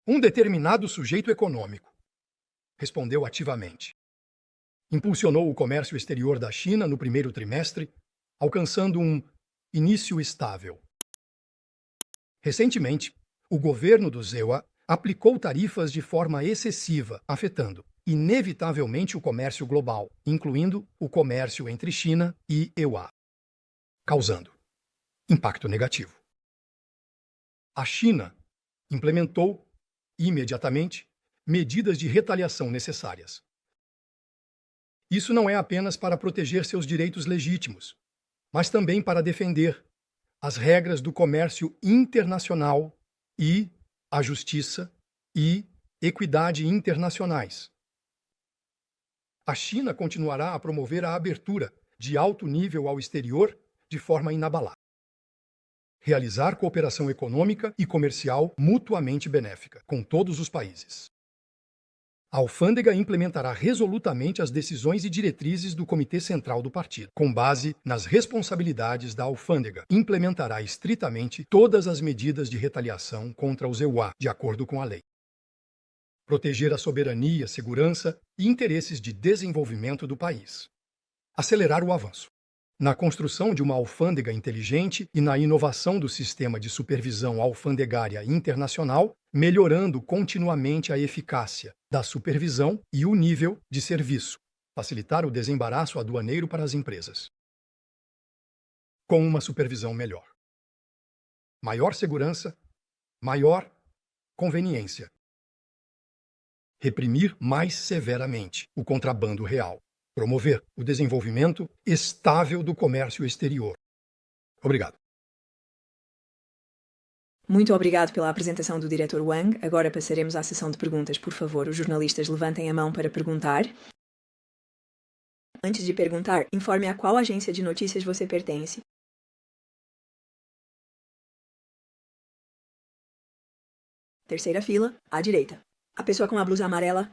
Um determinado sujeito econômico respondeu ativamente. Impulsionou o comércio exterior da China no primeiro trimestre, alcançando um início estável. Recentemente, o governo do ZEUA aplicou tarifas de forma excessiva, afetando inevitavelmente o comércio global, incluindo o comércio entre China e EUA, causando impacto negativo. A China implementou imediatamente medidas de retaliação necessárias. Isso não é apenas para proteger seus direitos legítimos, mas também para defender as regras do comércio internacional e a justiça e equidade internacionais. A China continuará a promover a abertura de alto nível ao exterior de forma inabalável. Realizar cooperação econômica e comercial mutuamente benéfica com todos os países. A alfândega implementará resolutamente as decisões e diretrizes do Comitê Central do Partido. Com base nas responsabilidades da alfândega, implementará estritamente todas as medidas de retaliação contra os EUA, de acordo com a lei. Proteger a soberania, segurança e interesses de desenvolvimento do país. Acelerar o avanço na construção de uma alfândega inteligente e na inovação do sistema de supervisão alfandegária internacional, melhorando continuamente a eficácia da supervisão e o nível de serviço. Facilitar o desembaraço aduaneiro para as empresas. Com uma supervisão melhor. Maior segurança, maior conveniência. Reprimir mais severamente o contrabando real. Promover o desenvolvimento estável do comércio exterior. Obrigado. Muito obrigado pela apresentação do Diretor Wang. Agora passaremos à sessão de perguntas. Por favor, os jornalistas levantem a mão para perguntar. Antes de perguntar, informe a qual agência de notícias você pertence. Terceira fila, à direita. A pessoa com a blusa amarela.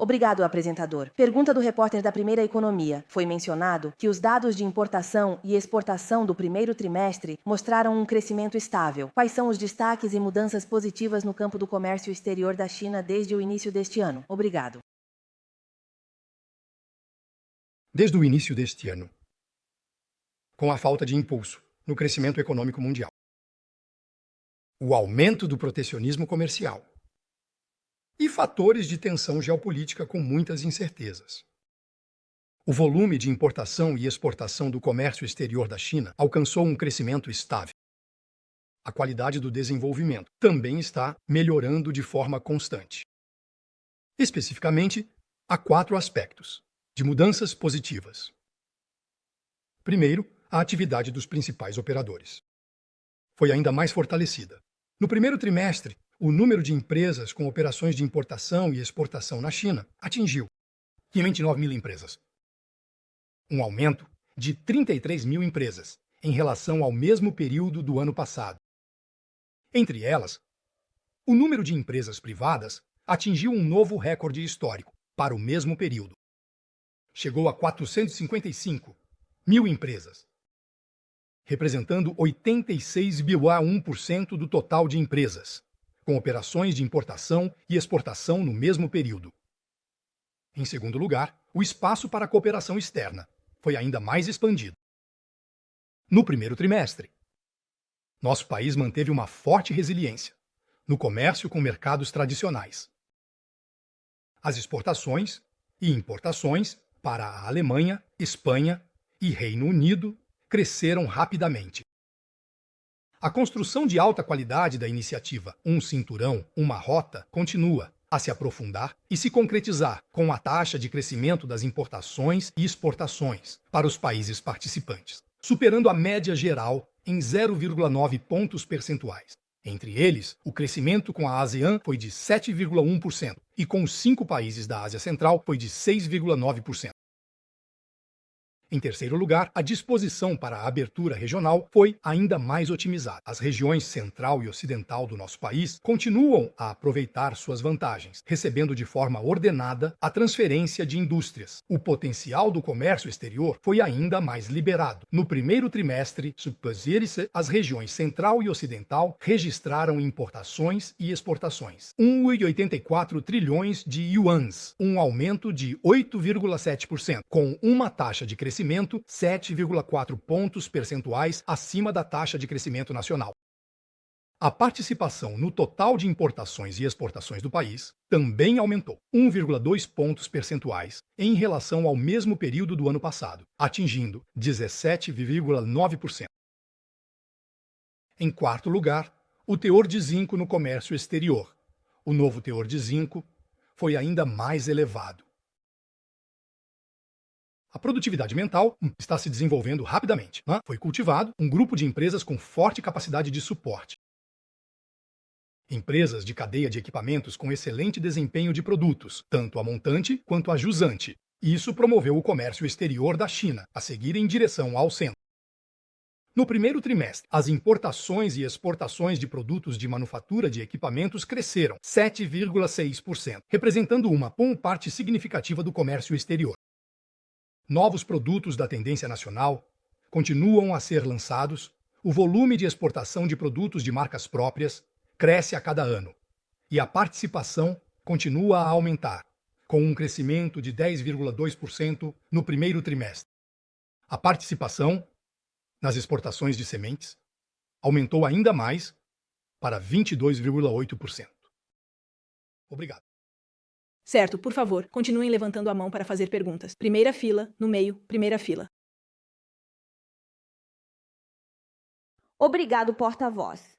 Obrigado, apresentador. Pergunta do repórter da Primeira Economia. Foi mencionado que os dados de importação e exportação do primeiro trimestre mostraram um crescimento estável. Quais são os destaques e mudanças positivas no campo do comércio exterior da China desde o início deste ano? Obrigado. Desde o início deste ano, com a falta de impulso no crescimento econômico mundial, o aumento do protecionismo comercial, e fatores de tensão geopolítica com muitas incertezas. O volume de importação e exportação do comércio exterior da China alcançou um crescimento estável. A qualidade do desenvolvimento também está melhorando de forma constante. Especificamente, há 4 aspectos de mudanças positivas. Primeiro, a atividade dos principais operadores foi ainda mais fortalecida. No primeiro trimestre, o número de empresas com operações de importação e exportação na China atingiu 29 mil empresas. Um aumento de 33 mil empresas em relação ao mesmo período do ano passado. Entre elas, o número de empresas privadas atingiu um novo recorde histórico para o mesmo período. Chegou a 455 mil empresas, representando 86,1% do total de empresas, com operações de importação e exportação no mesmo período. Em segundo lugar, o espaço para a cooperação externa foi ainda mais expandido. No primeiro trimestre, nosso país manteve uma forte resiliência no comércio com mercados tradicionais. As exportações e importações para a Alemanha, Espanha e Reino Unido cresceram rapidamente. A construção de alta qualidade da iniciativa Um Cinturão, Uma Rota continua a se aprofundar e se concretizar com a taxa de crescimento das importações e exportações para os países participantes, superando a média geral em 0,9 pontos percentuais. Entre eles, o crescimento com a ASEAN foi de 7,1% e com os 5 países da Ásia Central foi de 6,9%. Em terceiro lugar, a disposição para a abertura regional foi ainda mais otimizada. As regiões central e ocidental do nosso país continuam a aproveitar suas vantagens, recebendo de forma ordenada a transferência de indústrias. O potencial do comércio exterior foi ainda mais liberado. No primeiro trimestre, as regiões central e ocidental registraram importações e exportações. 1,84 trilhões de yuans, um aumento de 8,7%, com uma taxa de crescimento 7,4 pontos percentuais acima da taxa de crescimento nacional. A participação no total de importações e exportações do país também aumentou 1,2 pontos percentuais em relação ao mesmo período do ano passado, atingindo 17,9%. Em quarto lugar, o teor de zinco no comércio exterior. O novo teor de zinco foi ainda mais elevado. A produtividade mental está se desenvolvendo rapidamente. Foi cultivado um grupo de empresas com forte capacidade de suporte. Empresas de cadeia de equipamentos com excelente desempenho de produtos, tanto a montante quanto a jusante. Isso promoveu o comércio exterior da China a seguir em direção ao centro. No primeiro trimestre, as importações e exportações de produtos de manufatura de equipamentos cresceram 7,6%, representando uma parte significativa do comércio exterior. Novos produtos da tendência nacional continuam a ser lançados, o volume de exportação de produtos de marcas próprias cresce a cada ano e a participação continua a aumentar, com um crescimento de 10,2% no primeiro trimestre. A participação nas exportações de sementes aumentou ainda mais para 22,8%. Obrigado. Certo, por favor, continuem levantando a mão para fazer perguntas. Primeira fila, no meio, primeira fila. Obrigado, porta-voz.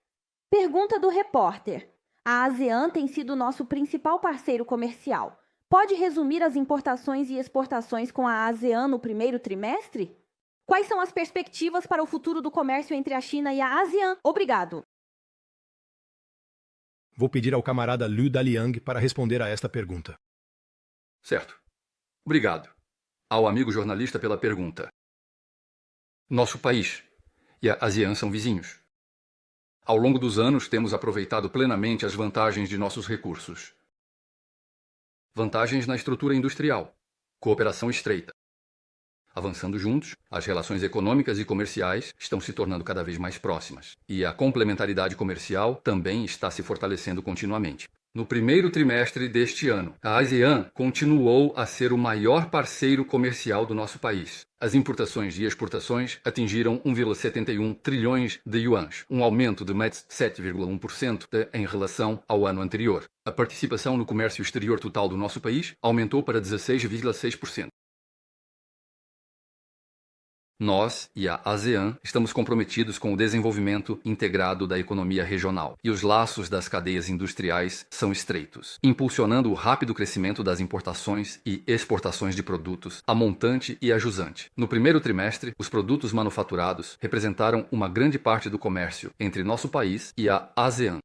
Pergunta do repórter. A ASEAN tem sido nosso principal parceiro comercial. Pode resumir as importações e exportações com a ASEAN no primeiro trimestre? Quais são as perspectivas para o futuro do comércio entre a China e a ASEAN? Obrigado. Vou pedir ao camarada Liu Daliang para responder a esta pergunta. Certo. Obrigado ao amigo jornalista pela pergunta. Nosso país e a ASEAN são vizinhos. Ao longo dos anos, temos aproveitado plenamente as vantagens de nossos recursos. Vantagens na estrutura industrial, cooperação estreita. Avançando juntos, as relações econômicas e comerciais estão se tornando cada vez mais próximas, e a complementaridade comercial também está se fortalecendo continuamente. No primeiro trimestre deste ano, a ASEAN continuou a ser o maior parceiro comercial do nosso país. As importações e exportações atingiram 1,71 trilhões de yuans, um aumento de mais de 7,1% em relação ao ano anterior. A participação no comércio exterior total do nosso país aumentou para 16,6%. Nós e a ASEAN estamos comprometidos com o desenvolvimento integrado da economia regional, e os laços das cadeias industriais são estreitos, impulsionando o rápido crescimento das importações e exportações de produtos a montante e a jusante. No primeiro trimestre, os produtos manufaturados representaram uma grande parte do comércio entre nosso país e a ASEAN,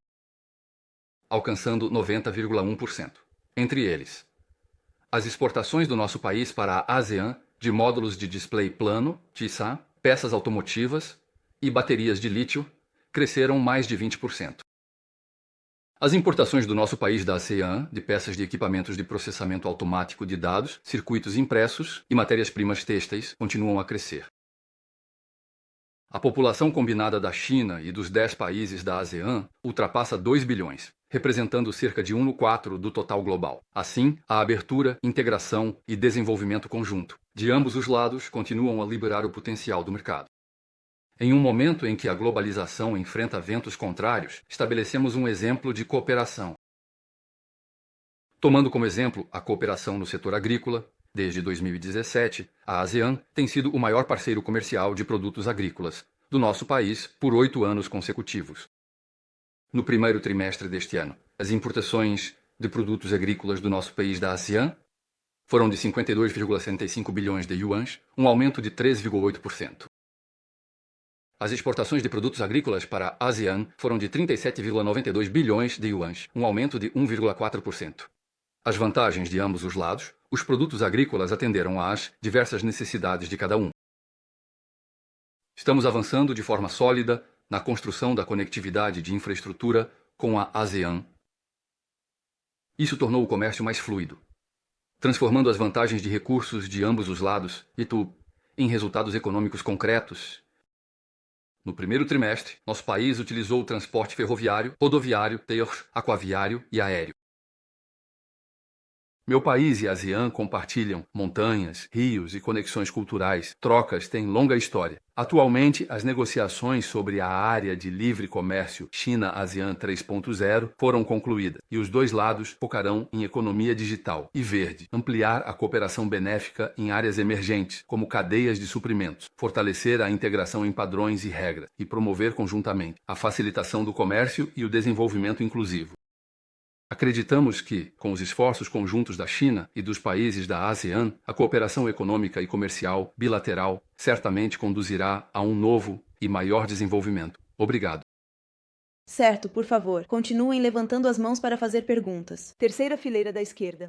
alcançando 90,1%. Entre eles, as exportações do nosso país para a ASEAN de módulos de display plano, TISA, peças automotivas e baterias de lítio cresceram mais de 20%. As importações do nosso país da ASEAN de peças de equipamentos de processamento automático de dados, circuitos impressos e matérias-primas têxteis continuam a crescer. A população combinada da China e dos 10 países da ASEAN ultrapassa 2 bilhões, representando cerca de 1/4 do total global. Assim, a abertura, integração e desenvolvimento conjunto de ambos os lados continuam a liberar o potencial do mercado. Em um momento em que a globalização enfrenta ventos contrários, estabelecemos um exemplo de cooperação. Tomando como exemplo a cooperação no setor agrícola, desde 2017, a ASEAN tem sido o maior parceiro comercial de produtos agrícolas do nosso país por 8 anos consecutivos. No primeiro trimestre deste ano, as importações de produtos agrícolas do nosso país da ASEAN foram de 52,65 bilhões de yuans, um aumento de 13,8%. As exportações de produtos agrícolas para a ASEAN foram de 37,92 bilhões de yuans, um aumento de 1,4%. as vantagens de ambos os lados, os produtos agrícolas atenderam às diversas necessidades de cada um. Estamos avançando de forma sólida na construção da conectividade de infraestrutura com a ASEAN. Isso tornou o comércio mais fluido, transformando as vantagens de recursos de ambos os lados em resultados econômicos concretos. No primeiro trimestre, nosso país utilizou o transporte ferroviário, rodoviário, aquaviário e aéreo. Meu país e a ASEAN compartilham montanhas, rios e conexões culturais. Trocas têm longa história. Atualmente, as negociações sobre a área de livre comércio China-ASEAN 3.0 foram concluídas e os dois lados focarão em economia digital e verde, ampliar a cooperação benéfica em áreas emergentes, como cadeias de suprimentos, fortalecer a integração em padrões e regras e promover conjuntamente a facilitação do comércio e o desenvolvimento inclusivo. Acreditamos que, com os esforços conjuntos da China e dos países da ASEAN, a cooperação econômica e comercial bilateral certamente conduzirá a um novo e maior desenvolvimento. Obrigado. Certo, por favor, continuem levantando as mãos para fazer perguntas. Terceira fileira da esquerda.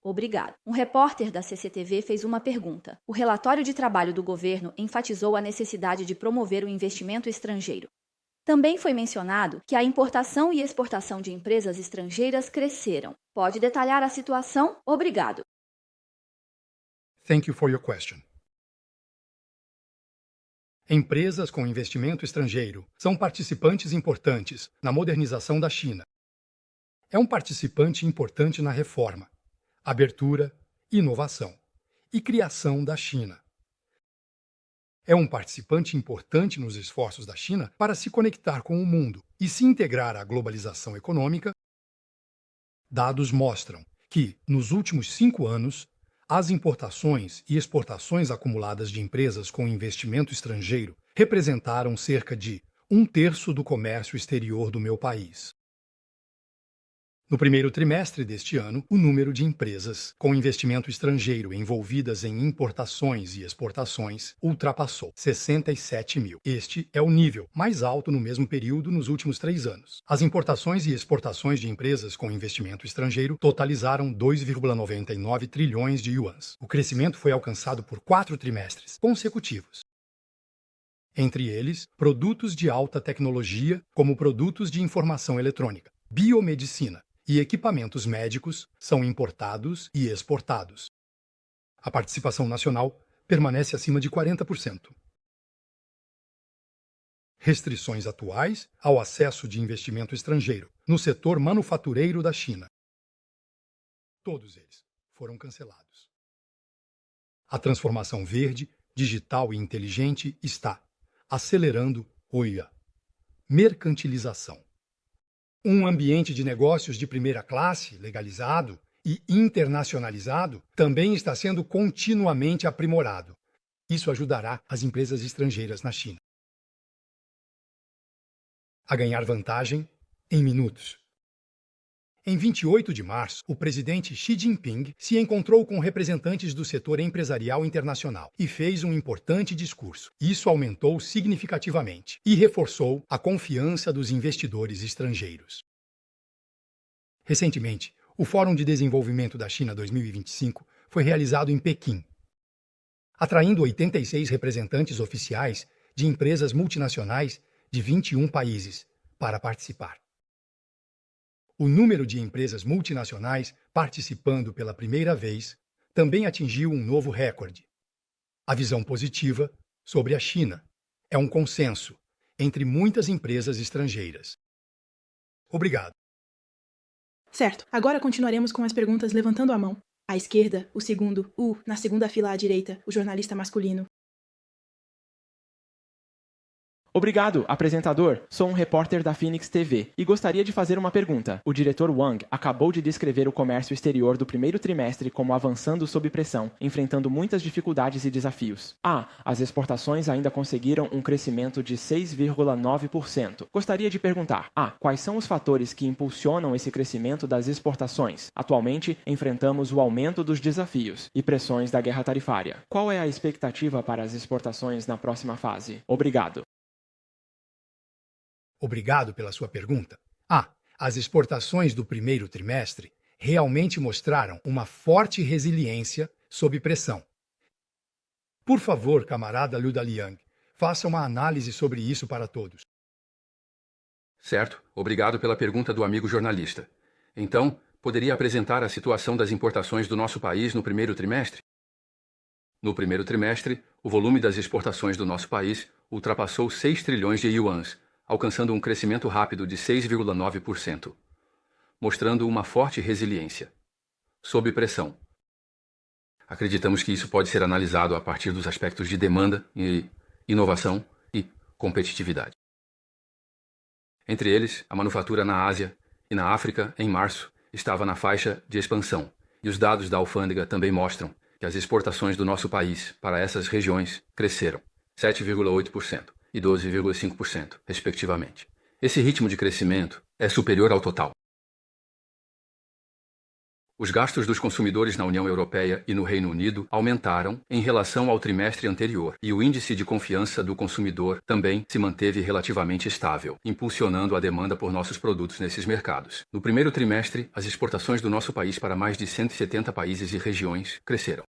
Obrigado. Um repórter da CCTV fez uma pergunta. O relatório de trabalho do governo enfatizou a necessidade de promover o investimento estrangeiro. Também foi mencionado que a importação e exportação de empresas estrangeiras cresceram. Pode detalhar a situação? Obrigado. Thank you for your question. Empresas com investimento estrangeiro são participantes importantes na modernização da China. É um participante importante na reforma, abertura, inovação e criação da China. É um participante importante nos esforços da China para se conectar com o mundo e se integrar à globalização econômica. Dados mostram que, nos últimos 5 anos, as importações e exportações acumuladas de empresas com investimento estrangeiro representaram cerca de 1/3 do comércio exterior do meu país. No primeiro trimestre deste ano, o número de empresas com investimento estrangeiro envolvidas em importações e exportações ultrapassou 67 mil. Este é o nível mais alto no mesmo período nos últimos 3 anos. As importações e exportações de empresas com investimento estrangeiro totalizaram 2,99 trilhões de yuans. O crescimento foi alcançado por 4 trimestres consecutivos. Entre eles, produtos de alta tecnologia, como produtos de informação eletrônica, biomedicina, e equipamentos médicos são importados e exportados. A participação nacional permanece acima de 40%. Restrições atuais ao acesso de investimento estrangeiro no setor manufatureiro da China. Todos eles foram cancelados. A transformação verde, digital e inteligente está acelerando a mercantilização. Um ambiente de negócios de primeira classe, legalizado e internacionalizado, também está sendo continuamente aprimorado. Isso ajudará as empresas estrangeiras na China a ganhar vantagem em minutos. Em 28 de março, o presidente Xi Jinping se encontrou com representantes do setor empresarial internacional e fez um importante discurso. Isso aumentou significativamente e reforçou a confiança dos investidores estrangeiros. Recentemente, o Fórum de Desenvolvimento da China 2025 foi realizado em Pequim, atraindo 86 representantes oficiais de empresas multinacionais de 21 países para participar. O número de empresas multinacionais participando pela primeira vez também atingiu um novo recorde. A visão positiva sobre a China é um consenso entre muitas empresas estrangeiras. Obrigado. Certo, agora continuaremos com as perguntas levantando a mão. À esquerda, o segundo, na segunda fila à direita, o jornalista masculino. Obrigado, apresentador. Sou um repórter da Phoenix TV e gostaria de fazer uma pergunta. O diretor Wang acabou de descrever o comércio exterior do primeiro trimestre como avançando sob pressão, enfrentando muitas dificuldades e desafios. As exportações ainda conseguiram um crescimento de 6,9%. Gostaria de perguntar: quais são os fatores que impulsionam esse crescimento das exportações? Atualmente, enfrentamos o aumento dos desafios e pressões da guerra tarifária. Qual é a expectativa para as exportações na próxima fase? Obrigado. Obrigado pela sua pergunta. As exportações do primeiro trimestre realmente mostraram uma forte resiliência sob pressão. Por favor, camarada Liu Daliang, faça uma análise sobre isso para todos. Certo. Obrigado pela pergunta do amigo jornalista. Então, poderia apresentar a situação das importações do nosso país no primeiro trimestre? No primeiro trimestre, o volume das exportações do nosso país ultrapassou 6 trilhões de yuans, alcançando um crescimento rápido de 6,9%, mostrando uma forte resiliência. Sob pressão. Acreditamos que isso pode ser analisado a partir dos aspectos de demanda, e inovação e competitividade. Entre eles, a manufatura na Ásia e na África, em março, estava na faixa de expansão, e os dados da alfândega também mostram que as exportações do nosso país para essas regiões cresceram 7,8% e 12,5%, respectivamente. Esse ritmo de crescimento é superior ao total. Os gastos dos consumidores na União Europeia e no Reino Unido aumentaram em relação ao trimestre anterior, e o índice de confiança do consumidor também se manteve relativamente estável, impulsionando a demanda por nossos produtos nesses mercados. No primeiro trimestre, as exportações do nosso país para mais de 170 países e regiões cresceram.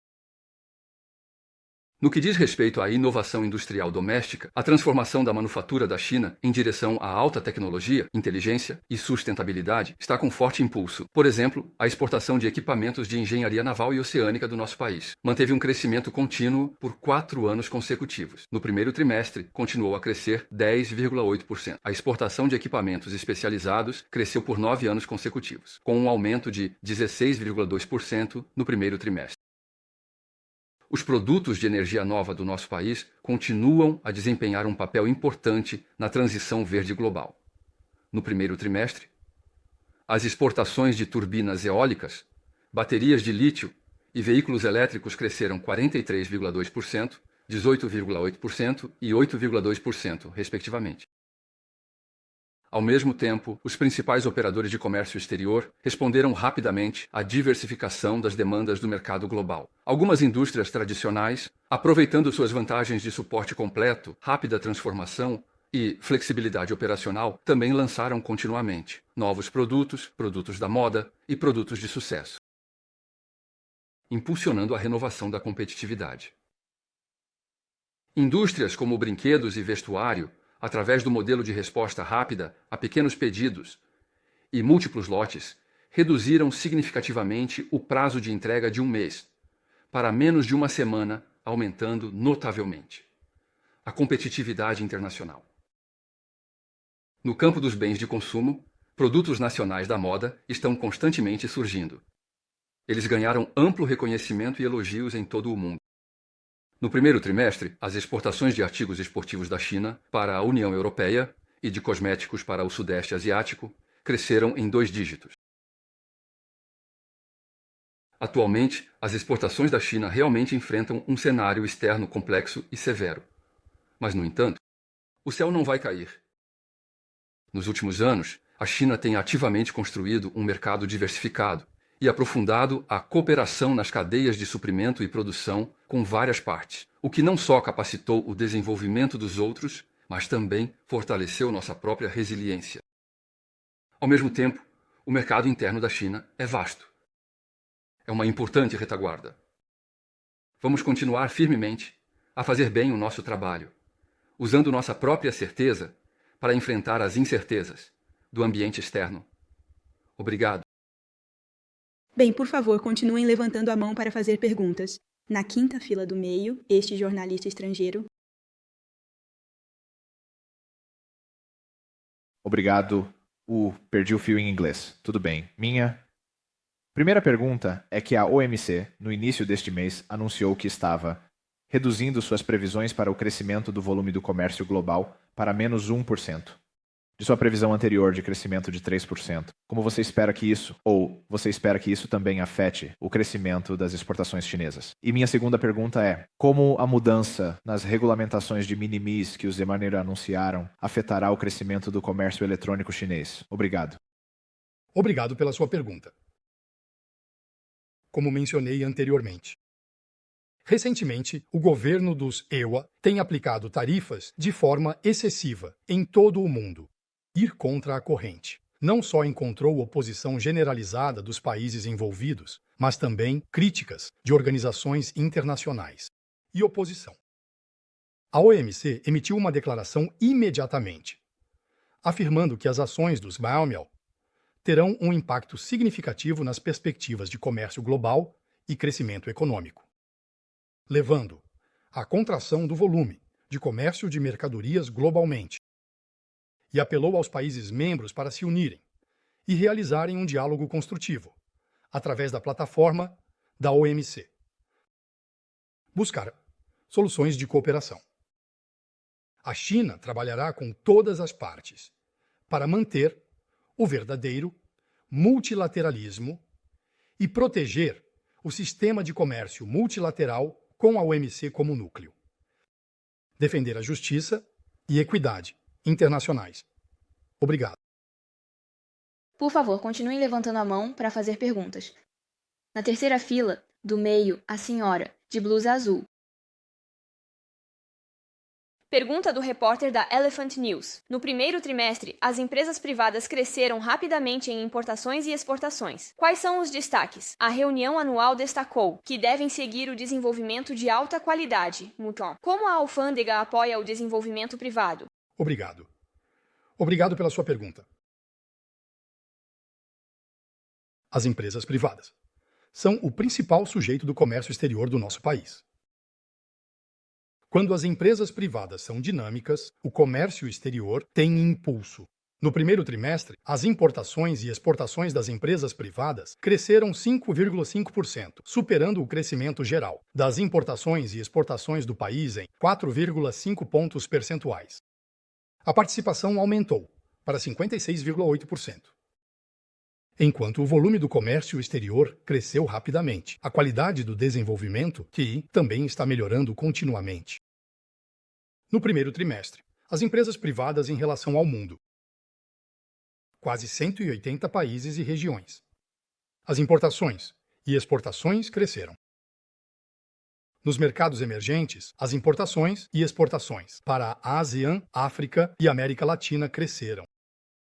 No que diz respeito à inovação industrial doméstica, a transformação da manufatura da China em direção à alta tecnologia, inteligência e sustentabilidade está com forte impulso. Por exemplo, a exportação de equipamentos de engenharia naval e oceânica do nosso país manteve um crescimento contínuo por 4 anos consecutivos. No primeiro trimestre, continuou a crescer 10,8%. A exportação de equipamentos especializados cresceu por 9 anos consecutivos, com um aumento de 16,2% no primeiro trimestre. Os produtos de energia nova do nosso país continuam a desempenhar um papel importante na transição verde global. No primeiro trimestre, as exportações de turbinas eólicas, baterias de lítio e veículos elétricos cresceram 43,2%, 18,8% e 8,2%, respectivamente. Ao mesmo tempo, os principais operadores de comércio exterior responderam rapidamente à diversificação das demandas do mercado global. Algumas indústrias tradicionais, aproveitando suas vantagens de suporte completo, rápida transformação e flexibilidade operacional, também lançaram continuamente novos produtos, produtos da moda e produtos de sucesso, impulsionando a renovação da competitividade. Indústrias como brinquedos e vestuário, através do modelo de resposta rápida a pequenos pedidos e múltiplos lotes, reduziram significativamente o prazo de entrega de 1 mês, para menos de 1 semana, aumentando notavelmente a competitividade internacional. No campo dos bens de consumo, produtos nacionais da moda estão constantemente surgindo. Eles ganharam amplo reconhecimento e elogios em todo o mundo. No primeiro trimestre, as exportações de artigos esportivos da China para a União Europeia e de cosméticos para o Sudeste Asiático cresceram em 2 dígitos. Atualmente, as exportações da China realmente enfrentam um cenário externo complexo e severo. Mas, no entanto, o céu não vai cair. Nos últimos anos, a China tem ativamente construído um mercado diversificado e aprofundado a cooperação nas cadeias de suprimento e produção com várias partes, o que não só capacitou o desenvolvimento dos outros, mas também fortaleceu nossa própria resiliência. Ao mesmo tempo, o mercado interno da China é vasto. É uma importante retaguarda. Vamos continuar firmemente a fazer bem o nosso trabalho, usando nossa própria certeza para enfrentar as incertezas do ambiente externo. Obrigado. Bem, por favor, continuem levantando a mão para fazer perguntas. Na 5ª fila do meio, este jornalista estrangeiro. Obrigado. Perdi o fio em inglês. Tudo bem. Minha primeira pergunta é que a OMC, no início deste mês, anunciou que estava reduzindo suas previsões para o crescimento do volume do comércio global para menos 1%. De sua previsão anterior de crescimento de 3%. Como você espera que isso também afete o crescimento das exportações chinesas? E minha segunda pergunta é, como a mudança nas regulamentações de minimis que os Emanuel anunciaram afetará o crescimento do comércio eletrônico chinês? Obrigado. Obrigado pela sua pergunta. Como mencionei anteriormente, recentemente, o governo dos EUA tem aplicado tarifas de forma excessiva em todo o mundo. Ir contra a corrente. não só encontrou oposição generalizada dos países envolvidos, mas também críticas de organizações internacionais e oposição. A OMC emitiu uma declaração imediatamente, afirmando que as ações dos BioML terão um impacto significativo nas perspectivas de comércio global e crescimento econômico, levando à contração do volume de comércio de mercadorias globalmente, e apelou aos países membros para se unirem e realizarem um diálogo construtivo, através da plataforma da OMC. Buscar soluções de cooperação. A China trabalhará com todas as partes para manter o verdadeiro multilateralismo e proteger o sistema de comércio multilateral com a OMC como núcleo. Defender a justiça e equidade internacionais. Obrigado. Por favor, continuem levantando a mão para fazer perguntas. Na terceira fila, do meio, a senhora, de blusa azul. Pergunta do repórter da Elephant News. No primeiro trimestre, as empresas privadas cresceram rapidamente em importações e exportações. Quais são os destaques? A reunião anual destacou que devem seguir o desenvolvimento de alta qualidade, Mouton. Como a alfândega apoia o desenvolvimento privado? Obrigado. Obrigado pela sua pergunta. As empresas privadas são o principal sujeito do comércio exterior do nosso país. Quando as empresas privadas são dinâmicas, o comércio exterior tem impulso. No primeiro trimestre, as importações e exportações das empresas privadas cresceram 5,5%, superando o crescimento geral das importações e exportações do país em 4,5 pontos percentuais. A participação aumentou para 56,8%. Enquanto o volume do comércio exterior cresceu rapidamente, a qualidade do desenvolvimento, que também está melhorando continuamente. No primeiro trimestre, as empresas privadas em relação ao mundo. Quase 180 países e regiões. As importações e exportações cresceram. Nos mercados emergentes, as importações e exportações para a ASEAN, África e América Latina cresceram.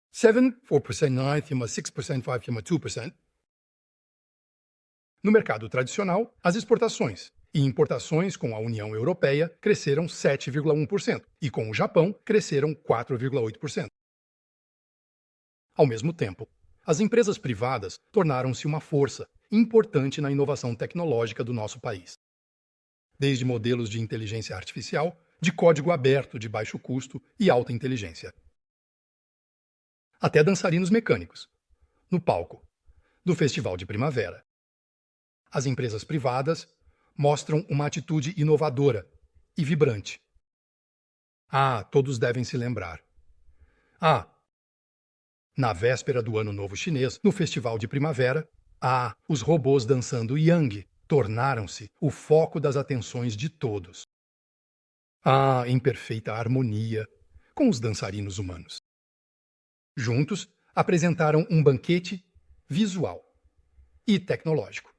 7, 4%, 9,6%, 5,2%. No mercado tradicional, as exportações e importações com a União Europeia cresceram 7,1% e com o Japão cresceram 4,8%. Ao mesmo tempo, as empresas privadas tornaram-se uma força importante na inovação tecnológica do nosso país. Desde modelos de inteligência artificial, de código aberto de baixo custo e alta inteligência, até dançarinos mecânicos, no palco do Festival de Primavera. As empresas privadas mostram uma atitude inovadora e vibrante. Todos devem se lembrar. Na véspera do Ano Novo Chinês, no Festival de Primavera, os robôs dançando Yang tornaram-se o foco das atenções de todos. Em perfeita harmonia com os dançarinos humanos. Juntos, apresentaram um banquete visual e tecnológico.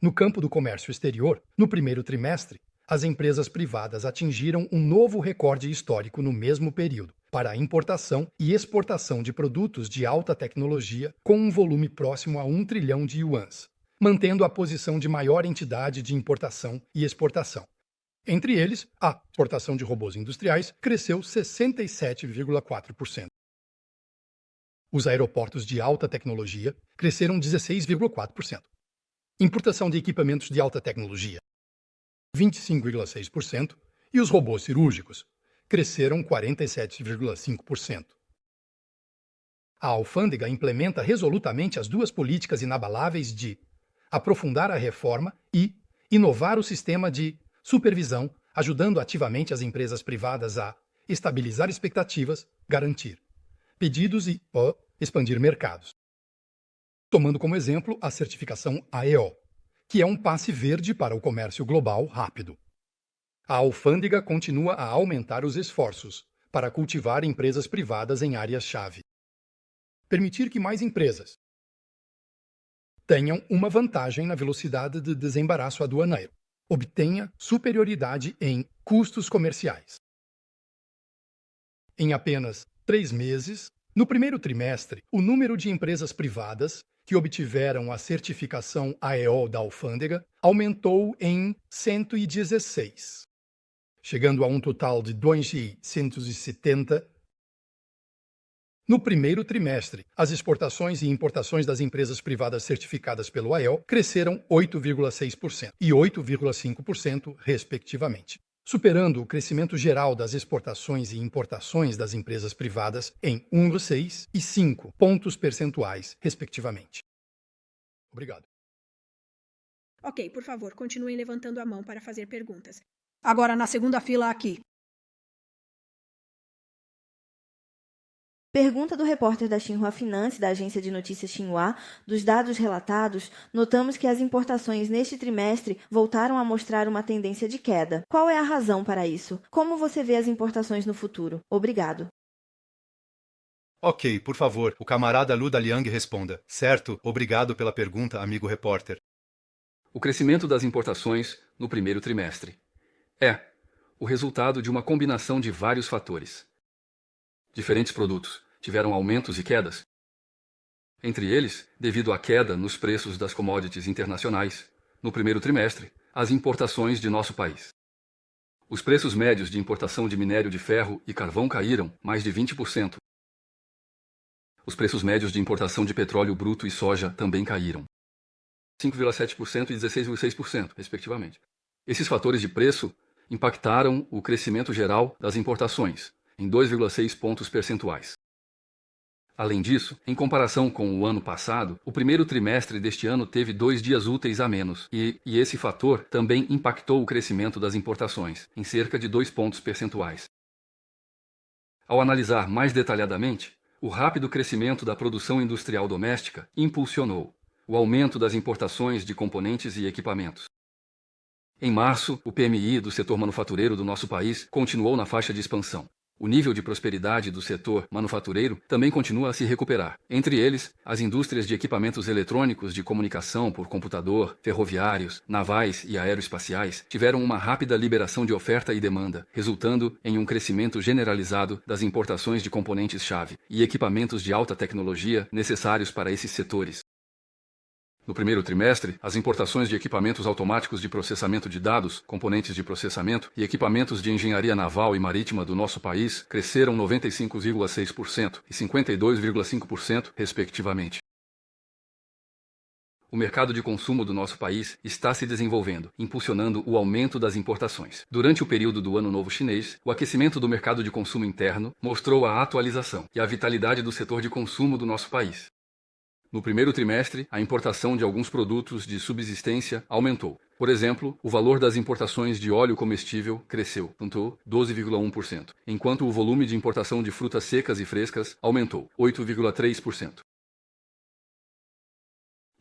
No campo do comércio exterior, no primeiro trimestre, as empresas privadas atingiram um novo recorde histórico no mesmo período para a importação e exportação de produtos de alta tecnologia com um volume próximo a 1 trilhão de yuans, mantendo a posição de maior entidade de importação e exportação. Entre eles, a exportação de robôs industriais cresceu 67,4%. Os aeroportos de alta tecnologia cresceram 16,4%. Importação de equipamentos de alta tecnologia, 25,6%, e os robôs cirúrgicos cresceram 47,5%. A alfândega implementa resolutamente as duas políticas inabaláveis de aprofundar a reforma e inovar o sistema de supervisão, ajudando ativamente as empresas privadas a estabilizar expectativas, garantir pedidos e expandir mercados. Tomando como exemplo a certificação AEO, que é um passe verde para o comércio global rápido. A alfândega continua a aumentar os esforços para cultivar empresas privadas em áreas-chave. Permitir que mais empresas tenham uma vantagem na velocidade de desembaraço aduaneiro. Obtenha superioridade em custos comerciais. Em apenas 3 meses, no primeiro trimestre, o número de empresas privadas que obtiveram a certificação AEO da alfândega aumentou em 116, chegando a um total de 2.170. No primeiro trimestre, as exportações e importações das empresas privadas certificadas pelo AEO cresceram 8,6% e 8,5%, respectivamente, superando o crescimento geral das exportações e importações das empresas privadas em 1,6 e 5 pontos percentuais, respectivamente. Obrigado. Ok, por favor, continuem levantando a mão para fazer perguntas. Agora, na segunda fila aqui. Pergunta do repórter da Xinhua Finance, da agência de notícias Xinhua. Dos dados relatados, notamos que as importações neste trimestre voltaram a mostrar uma tendência de queda. Qual é a razão para isso? Como você vê as importações no futuro? Obrigado. Ok, por favor, o camarada Lu Daliang responda. Certo, obrigado pela pergunta, amigo repórter. O crescimento das importações no primeiro trimestre é o resultado de uma combinação de vários fatores. Diferentes produtos tiveram aumentos e quedas. Entre eles, devido à queda nos preços das commodities internacionais, no primeiro trimestre, as importações de nosso país. Os preços médios de importação de minério de ferro e carvão caíram mais de 20%. Os preços médios de importação de petróleo bruto e soja também caíram 5,7% e 16,6%, respectivamente. Esses fatores de preço impactaram o crescimento geral das importações, em 2,6 pontos percentuais. Além disso, em comparação com o ano passado, o primeiro trimestre deste ano teve 2 dias úteis a menos, e esse fator também impactou o crescimento das importações, em cerca de 2 pontos percentuais. Ao analisar mais detalhadamente, o rápido crescimento da produção industrial doméstica impulsionou o aumento das importações de componentes e equipamentos. Em março, o PMI do setor manufatureiro do nosso país continuou na faixa de expansão. O nível de prosperidade do setor manufatureiro também continua a se recuperar. Entre eles, as indústrias de equipamentos eletrônicos de comunicação por computador, ferroviários, navais e aeroespaciais tiveram uma rápida liberação de oferta e demanda, resultando em um crescimento generalizado das importações de componentes-chave e equipamentos de alta tecnologia necessários para esses setores. No primeiro trimestre, as importações de equipamentos automáticos de processamento de dados, componentes de processamento e equipamentos de engenharia naval e marítima do nosso país cresceram 95,6% e 52,5%, respectivamente. O mercado de consumo do nosso país está se desenvolvendo, impulsionando o aumento das importações. Durante o período do Ano Novo Chinês, o aquecimento do mercado de consumo interno mostrou a atualização e a vitalidade do setor de consumo do nosso país. No primeiro trimestre, a importação de alguns produtos de subsistência aumentou. Por exemplo, o valor das importações de óleo comestível cresceu, 12,1%, enquanto o volume de importação de frutas secas e frescas aumentou, 8,3%.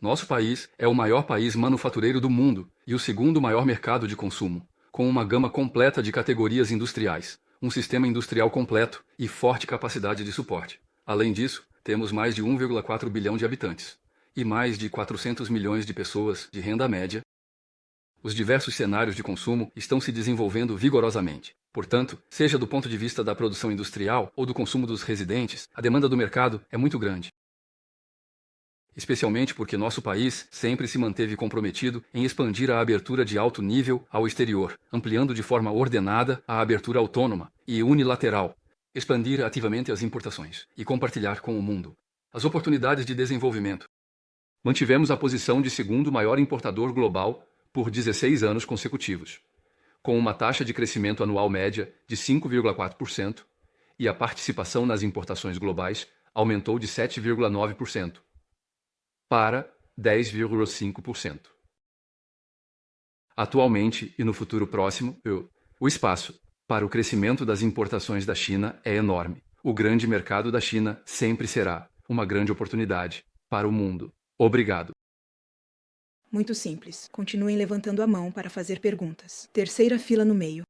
Nosso país é o maior país manufatureiro do mundo e o segundo maior mercado de consumo, com uma gama completa de categorias industriais, um sistema industrial completo e forte capacidade de suporte. Além disso, temos mais de 1,4 bilhão de habitantes e mais de 400 milhões de pessoas de renda média. Os diversos cenários de consumo estão se desenvolvendo vigorosamente. Portanto, seja do ponto de vista da produção industrial ou do consumo dos residentes, a demanda do mercado é muito grande. Especialmente porque nosso país sempre se manteve comprometido em expandir a abertura de alto nível ao exterior, ampliando de forma ordenada a abertura autônoma e unilateral, expandir ativamente as importações e compartilhar com o mundo as oportunidades de desenvolvimento. Mantivemos a posição de segundo maior importador global por 16 anos consecutivos, com uma taxa de crescimento anual média de 5,4%, e a participação nas importações globais aumentou de 7,9% para 10,5%. Atualmente e no futuro próximo, o espaço para o crescimento das importações da China é enorme. O grande mercado da China sempre será uma grande oportunidade para o mundo. Obrigado. Muito simples. Continuem levantando a mão para fazer perguntas. Terceira fila no meio.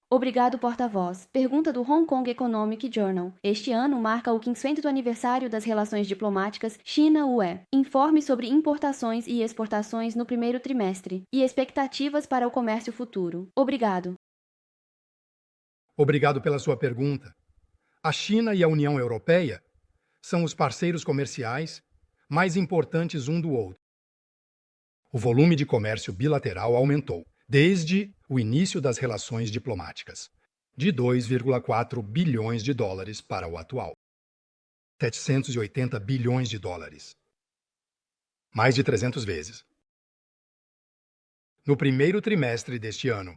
Obrigado, porta-voz. Pergunta do Hong Kong Economic Journal. Este ano marca o 500º aniversário das relações diplomáticas China-UE. Informe sobre importações e exportações no primeiro trimestre e expectativas para o comércio futuro. Obrigado. Obrigado pela sua pergunta. A China e a União Europeia são os parceiros comerciais mais importantes um do outro. O volume de comércio bilateral aumentou desde o início das relações diplomáticas, de 2,4 bilhões de dólares para o atual 780 bilhões de dólares. Mais de 300 vezes. No primeiro trimestre deste ano,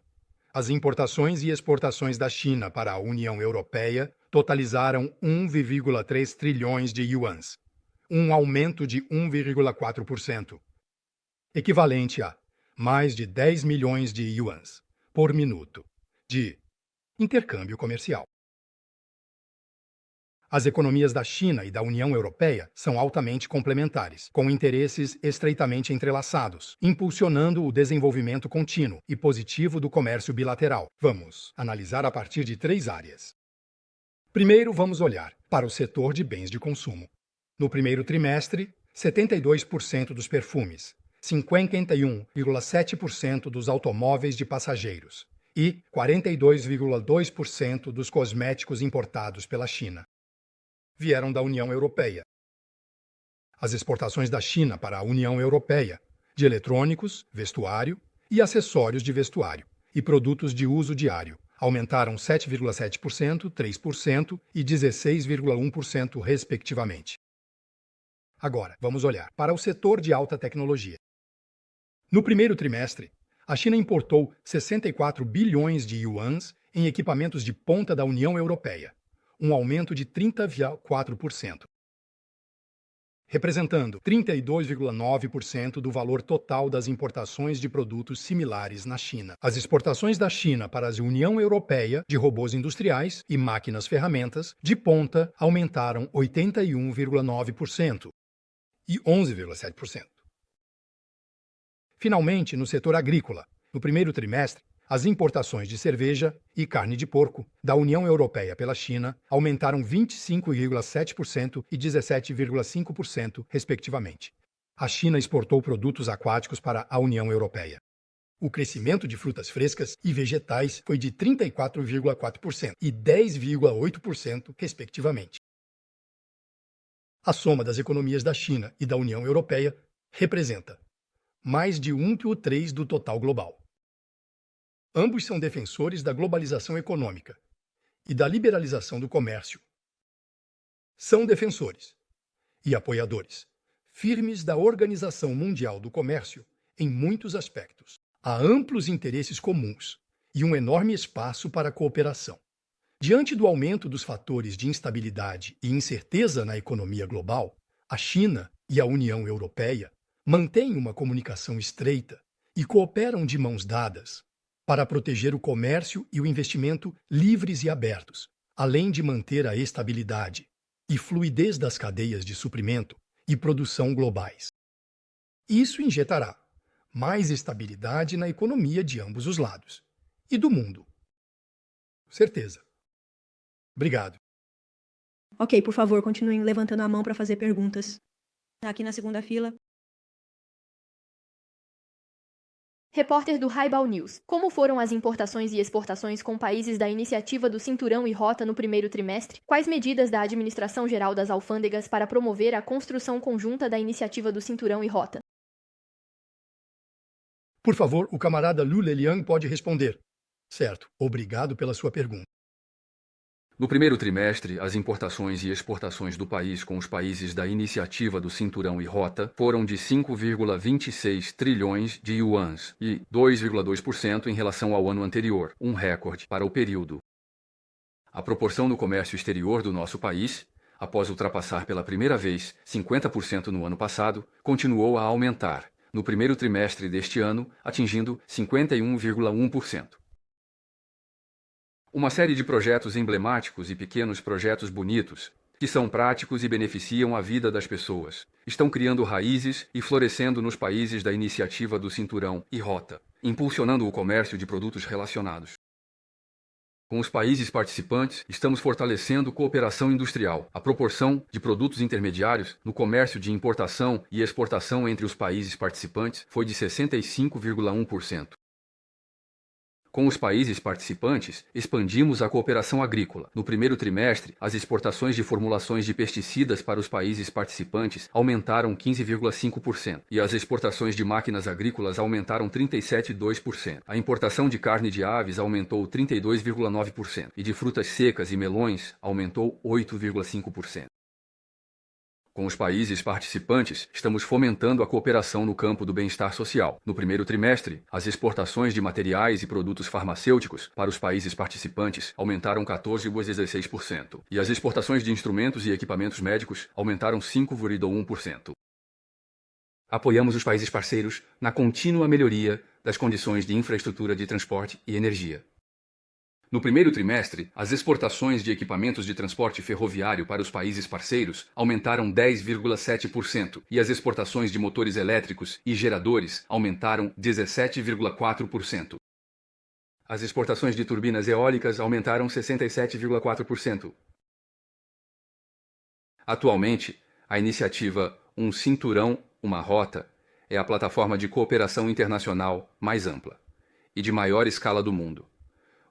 as importações e exportações da China para a União Europeia totalizaram 1,3 trilhões de yuans, um aumento de 1,4%, equivalente a mais de 10 milhões de yuans por minuto de intercâmbio comercial. As economias da China e da União Europeia são altamente complementares, com interesses estreitamente entrelaçados, impulsionando o desenvolvimento contínuo e positivo do comércio bilateral. Vamos analisar a partir de 3 áreas. Primeiro, vamos olhar para o setor de bens de consumo. No primeiro trimestre, 72% dos perfumes, 51,7% dos automóveis de passageiros e 42,2% dos cosméticos importados pela China vieram da União Europeia. As exportações da China para a União Europeia de eletrônicos, vestuário e acessórios de vestuário e produtos de uso diário aumentaram 7,7%, 3% e 16,1%, respectivamente. Agora, vamos olhar para o setor de alta tecnologia. No primeiro trimestre, a China importou 64 bilhões de yuans em equipamentos de ponta da União Europeia, um aumento de 30,4%, representando 32,9% do valor total das importações de produtos similares na China. As exportações da China para a União Europeia de robôs industriais e máquinas-ferramentas de ponta aumentaram 81,9% e 11,7%. Finalmente, no setor agrícola, no primeiro trimestre, as importações de cerveja e carne de porco da União Europeia pela China aumentaram 25,7% e 17,5%, respectivamente. A China exportou produtos aquáticos para a União Europeia. O crescimento de frutas frescas e vegetais foi de 34,4% e 10,8%, respectivamente. A soma das economias da China e da União Europeia representa mais de 1,3% do total global. Ambos são defensores da globalização econômica e da liberalização do comércio. São defensores e apoiadores firmes da Organização Mundial do Comércio em muitos aspectos. Há amplos interesses comuns e um enorme espaço para a cooperação. Diante do aumento dos fatores de instabilidade e incerteza na economia global, a China e a União Europeia mantêm uma comunicação estreita e cooperam de mãos dadas para proteger o comércio e o investimento livres e abertos, além de manter a estabilidade e fluidez das cadeias de suprimento e produção globais. Isso injetará mais estabilidade na economia de ambos os lados e do mundo. Certeza. Obrigado. Ok, por favor, continuem levantando a mão para fazer perguntas. Aqui na segunda fila. Repórter do Haibal News. Como foram as importações e exportações com países da Iniciativa do Cinturão e Rota no primeiro trimestre? Quais medidas da Administração Geral das Alfândegas para promover a construção conjunta da Iniciativa do Cinturão e Rota? Por favor, o camarada Lu Leliang pode responder. Certo, obrigado pela sua pergunta. No primeiro trimestre, as importações e exportações do país com os países da Iniciativa do Cinturão e Rota foram de 5,26 trilhões de yuans e 2,2% em relação ao ano anterior, um recorde para o período. A proporção do comércio exterior do nosso país, após ultrapassar pela primeira vez 50% no ano passado, continuou a aumentar, no primeiro trimestre deste ano, atingindo 51,1%. Uma série de projetos emblemáticos e pequenos projetos bonitos, que são práticos e beneficiam a vida das pessoas, estão criando raízes e florescendo nos países da Iniciativa do Cinturão e Rota, impulsionando o comércio de produtos relacionados. Com os países participantes, estamos fortalecendo cooperação industrial. A proporção de produtos intermediários no comércio de importação e exportação entre os países participantes foi de 65,1%. Com os países participantes, expandimos a cooperação agrícola. No primeiro trimestre, as exportações de formulações de pesticidas para os países participantes aumentaram 15,5% e as exportações de máquinas agrícolas aumentaram 37,2%. A importação de carne de aves aumentou 32,9% e de frutas secas e melões aumentou 8,5%. Com os países participantes, estamos fomentando a cooperação no campo do bem-estar social. No primeiro trimestre, as exportações de materiais e produtos farmacêuticos para os países participantes aumentaram 14,16% e as exportações de instrumentos e equipamentos médicos aumentaram 5,1%. Apoiamos os países parceiros na contínua melhoria das condições de infraestrutura de transporte e energia. No primeiro trimestre, as exportações de equipamentos de transporte ferroviário para os países parceiros aumentaram 10,7% e as exportações de motores elétricos e geradores aumentaram 17,4%. As exportações de turbinas eólicas aumentaram 67,4%. Atualmente, a iniciativa Um Cinturão, Uma Rota é a plataforma de cooperação internacional mais ampla e de maior escala do mundo.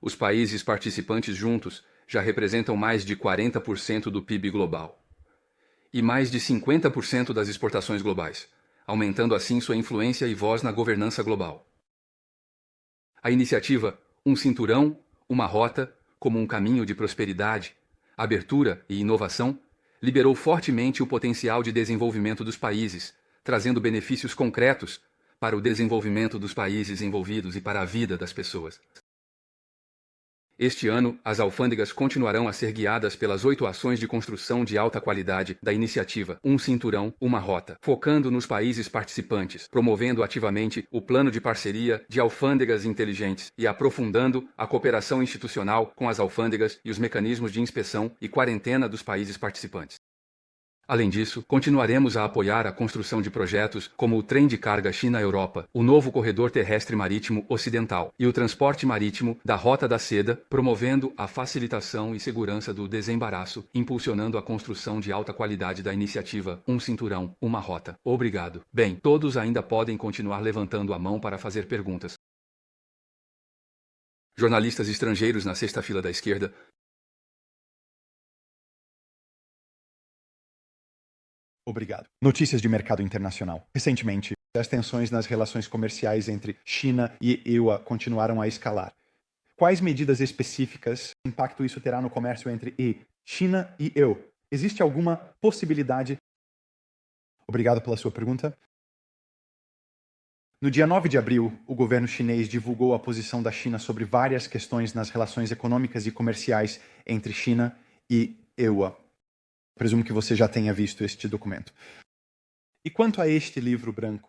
Os países participantes juntos já representam mais de 40% do PIB global e mais de 50% das exportações globais, aumentando assim sua influência e voz na governança global. A iniciativa Um Cinturão, Uma Rota, como um caminho de prosperidade, abertura e inovação, liberou fortemente o potencial de desenvolvimento dos países, trazendo benefícios concretos para o desenvolvimento dos países envolvidos e para a vida das pessoas. Este ano, as alfândegas continuarão a ser guiadas pelas 8 ações de construção de alta qualidade da iniciativa Um Cinturão, Uma Rota, focando nos países participantes, promovendo ativamente o plano de parceria de alfândegas inteligentes e aprofundando a cooperação institucional com as alfândegas e os mecanismos de inspeção e quarentena dos países participantes. Além disso, continuaremos a apoiar a construção de projetos como o Trem de Carga China-Europa, o novo Corredor Terrestre Marítimo Ocidental e o transporte marítimo da Rota da Seda, promovendo a facilitação e segurança do desembaraço, impulsionando a construção de alta qualidade da iniciativa Um Cinturão, Uma Rota. Obrigado. Bem, todos ainda podem continuar levantando a mão para fazer perguntas. Jornalistas estrangeiros na sexta fila da esquerda. Obrigado. Notícias de mercado internacional. Recentemente, as tensões nas relações comerciais entre China e EUA continuaram a escalar. Quais medidas específicas impacto isso terá no comércio entre China e EU? Existe alguma possibilidade? Obrigado pela sua pergunta. No dia 9 de abril, o governo chinês divulgou a posição da China sobre várias questões nas relações econômicas e comerciais entre China e EUA. Presumo que você já tenha visto este documento. E quanto a este livro branco,